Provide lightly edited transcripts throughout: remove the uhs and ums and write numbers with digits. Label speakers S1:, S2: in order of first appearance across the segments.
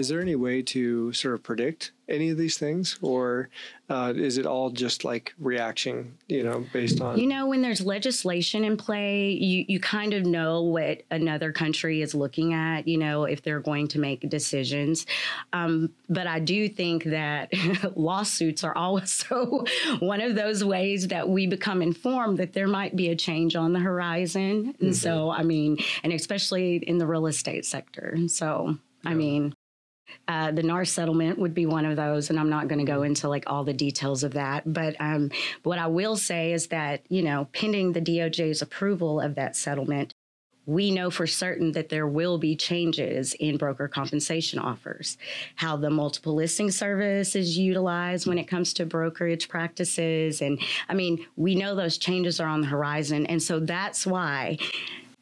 S1: Is there any way to sort of predict any of these things, or is it all just like reaction, based on?
S2: When there's legislation in play, you kind of know what another country is looking at, if they're going to make decisions. But I do think that lawsuits are also one of those ways that we become informed that there might be a change on the horizon. And so, and especially in the real estate sector. So, the NAR settlement would be one of those, and I'm not going to go into like all the details of that. But what I will say is that, pending the DOJ's approval of that settlement, we know for certain that there will be changes in broker compensation offers, how the multiple listing service is utilized when it comes to brokerage practices. And we know those changes are on the horizon. And so that's why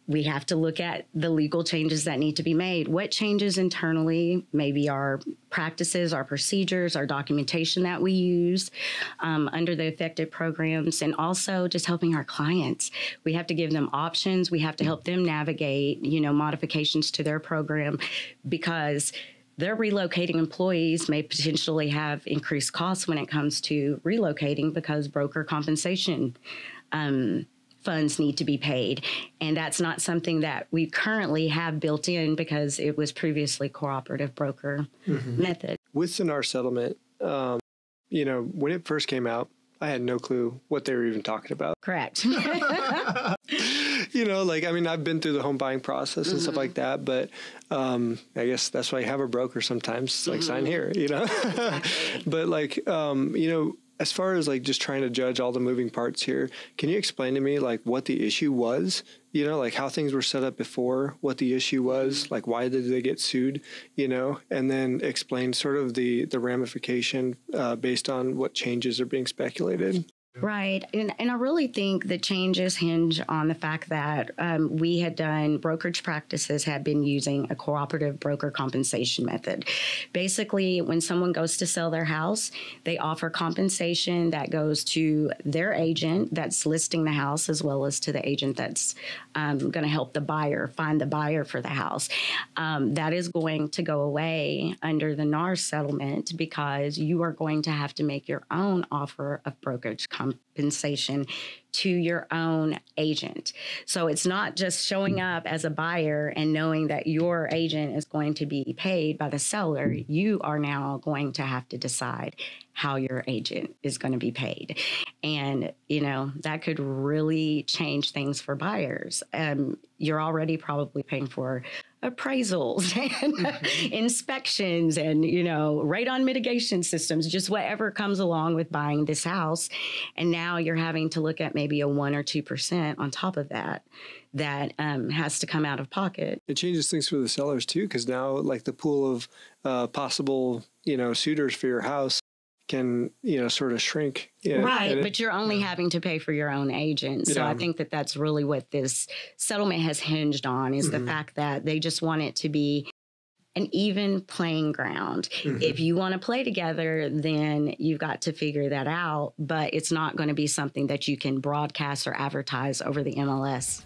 S2: we have to look at the legal changes that need to be made. What changes internally, maybe our practices, our procedures, our documentation that we use under the affected programs, and also just helping our clients. We have to give them options. We have to help them navigate, modifications to their program, because their relocating employees may potentially have increased costs when it comes to relocating, because broker compensation funds need to be paid. And that's not something that we currently have built in, because it was previously cooperative broker method. With
S1: the NAR settlement, when it first came out, I had no clue what they were even talking about.
S2: Correct.
S1: I've been through the home buying process and stuff like that, but I guess that's why you have a broker sometimes. It's like, sign here, But as far as like just trying to judge all the moving parts here, can you explain to me like what the issue was? Like how things were set up before, what the issue was, like why did they get sued, and then explain sort of the ramification based on what changes are being speculated.
S2: Right. And I really think the changes hinge on the fact that we had done brokerage practices had been using a cooperative broker compensation method. Basically, when someone goes to sell their house, they offer compensation that goes to their agent that's listing the house, as well as to the agent that's going to help the buyer find the buyer for the house. That is going to go away under the NAR settlement, because you are going to have to make your own offer of brokerage compensation to your own agent. So it's not just showing up as a buyer and knowing that your agent is going to be paid by the seller. You are now going to have to decide how your agent is going to be paid. And, that could really change things for buyers. You're already probably paying for appraisals and inspections and, radon mitigation systems, just whatever comes along with buying this house. And now you're having to look at maybe a 1 or 2% on top of that has to come out of pocket.
S1: It changes things for the sellers too, because now like the pool of possible, suitors for your house can, sort of shrink.
S2: Right. But you're only having to pay for your own agent. So I think that that's really what this settlement has hinged on, is the fact that they just want it to be an even playing ground. If you want to play together, then you've got to figure that out. But it's not going to be something that you can broadcast or advertise over the MLS.